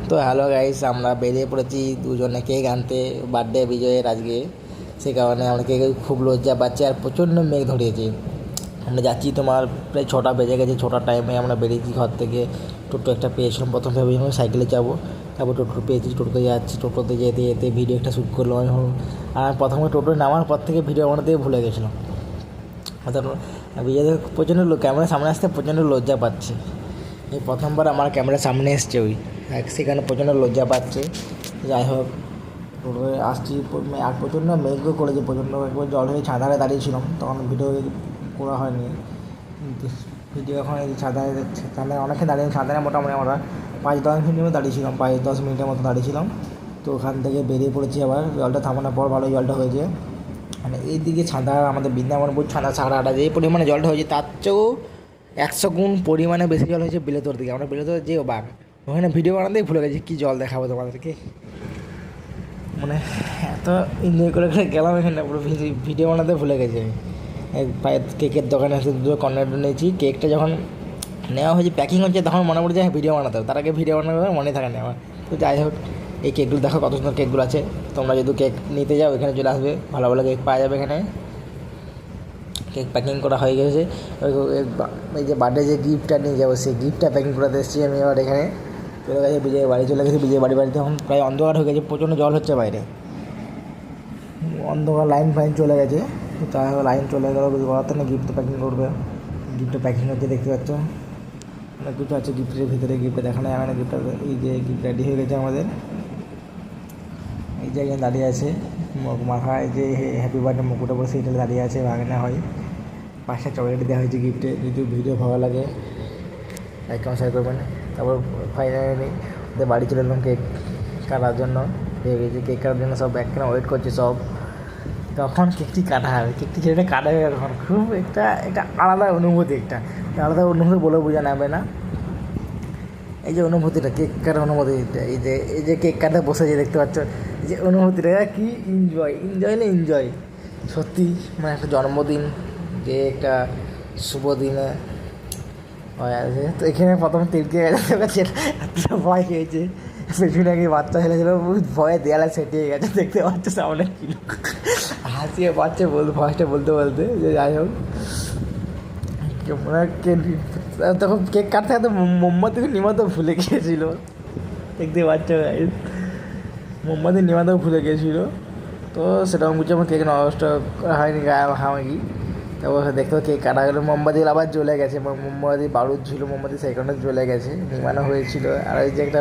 তো hello guys, আমরা বেরিয়ে পড়েছি দুজনে কেক আনতে বার্থডে বিজয়ের আজকে। সে কারণে আমরা কেক খুব লজ্জা পাচ্ছি আর প্রচণ্ড মেঘ ধরিয়েছে। আমরা যাচ্ছি, তোমার প্রায় 6টা বেজে গেছে। 6টার টাইমে আমরা বেরিয়েছি ঘর থেকে। টোটো একটা পেয়েছিলাম, প্রথম ভেবেছিলাম সাইকেলে যাবো, তারপর টোটো পেয়েছি, টোটোতে যাচ্ছি। টোটোতে যেতে যেতে ভিডিও একটা শ্যুট করলাম আর প্রথমে টোটো নামার পর থেকে ভিডিও বানাতে ভুলে গেছিলাম। অর্থাৎ বিজয় প্রচণ্ড ক্যামেরার সামনে আসতে প্রচণ্ড লজ্জা পাচ্ছে। এই প্রথমবার আমার ক্যামেরার সামনে এসছে সেখানে প্রচণ্ড লজ্জা পাচ্ছে। যাই হোক, টোটোয় আসছি আর প্রচণ্ড মেঘও করেছে, প্রচণ্ড একবার জল হয়ে ছাদারে দাঁড়িয়েছিলাম, তখন ভিডিও করা হয়নি। ভিডিও এখন এই ছাদারে অনেকে দাঁড়িয়ে ছাদারে মোটামুটি আমরা 5-10 মিনিটের মতো দাঁড়িয়েছিলাম, 5-10 মিনিটের মতো দাঁড়িয়েছিলাম। তো ওখান থেকে বেরিয়ে পড়েছি আবার, জলটা থামানোর পর ভালো জলটা হয়েছে। মানে এইদিকে ছাদা আমাদের বৃন্দাবনপুর ছাদা যে পরিমাণে জলটা হয়েছে তার চেয়েও 100 গুণ পরিমাণে বেশি জল হয়েছে বিলেতর দিকে। আমরা বিলেতর যে বাঘ ওখানে ভিডিও বানাতেই ভুলে গেছি কী জল দেখাবো তোমাদেরকে। মানে এত এনজয় করে গেলাম এখানে, পুরো ভিডিও বানাতে ভুলে গেছি আমি। প্রায় কেকের দোকানে এসে দুটো কর্নার নিয়েছি। কেকটা যখন নেওয়া হয়েছে, প্যাকিং হচ্ছে, তখন মনে পড়ছে ভিডিও বানাতে হবে, তার আগে ভিডিও বানাতে মনে থাকে না আমার। তো যাই হোক, এই কেকগুলো দেখো কত সুন্দর কেকগুলো আছে। তোমরা যদি কেক নিতে যাও এখানে চলে আসবে, ভালো ভালো কেক পাওয়া যাবে এখানে। কেক প্যাকিং করা হয়ে গেছে। এই যে বার্থডে যে গিফটটা নিয়ে যাবো, সেই গিফটটা প্যাকিং করাতে এসেছি আমি এবার এখানে। চলে গেছে বিজয়ের বাড়ি, চলে গেছে বিজয়ের বাড়িতে। এখন প্রায় অন্ধকার হয়ে গেছে, প্রচণ্ড জল হচ্ছে বাইরে, অন্ধকার, লাইন ফাইন চলে গেছে। তাই লাইন চলে গেল, বলাতে না গিফট প্যাকিং করবে। গিফটটা প্যাকিং হচ্ছে, দেখতে পাচ্ছ অনেক কিছু আছে গিফটের ভিতরে। গিফটটা দেখানো যাবে না, গিফটটা এই যে গিফট রেডি হয়ে গেছে আমাদের। এই যে একজন দাঁড়িয়ে আছে মাথায় যে হ্যাপি বার্থডে মুকুটে পরে সেইটা দাঁড়িয়ে আছে, ভাগনা হয়। 5টা চকলেট দেওয়া হয়েছে গিফটে। যদি ভিডিও ভালো লাগে লাইক কমেন্ট শেয়ার করবেন। তারপর ফাইনালি ওদের বাড়ি চলে এলাম কেক কাটার জন্য। কেক কাটার জন্য সব একখানে ওয়েট করছে সব, তখন কেকটি কাটা হবে। কেকটি যেটা কাটা হবে তখন খুব একটা আলাদা অনুভূতি, একটা আলাদা অনুভূতি বলে বোঝা যাবে না। এই যে অনুভূতিটা, কেক কাটার অনুভূতিটা, এই যে কেক কাটা বসেছে দেখতে পাচ্ছ, এই যে অনুভূতিটা কি এনজয় সত্যি। মানে একটা জন্মদিন, যে একটা শুভ দিনে হয় আছে। তো এখানে প্রথম তিলকে গেছে, এতটা ভয় খেয়েছে। পেছনে কি বাচ্চা ছেলেছিল, ভয়ে দেয়ালে সেটিয়ে গেছে, দেখতে পাচ্ছ সামনে কিলো হাসিয়ে পাচ্ছে ভয়েসটা বলতে বলতে। যে যাই হোক, মানে তখন কেক কাটতে কাটতে মোমবাতি নিমাতেও ভুলে গিয়েছিল, দেখতে পাচ্ছ মোমবাতি নিমাতেও ভুলে গিয়েছিলো। তো সেরকম বুঝে আমার কেক নষ্ট হয়নি, গায়ে হামাকি। তারপর দেখতে কেক কাটা গেলো, মোমবাতিগুলো আবার জ্বলে গেছে, মোমবাতি বারুদ ছিল মোমবাতি, সেই কারণে জ্বলে গেছে, নিমানো হয়েছিল। আর এই যে একটা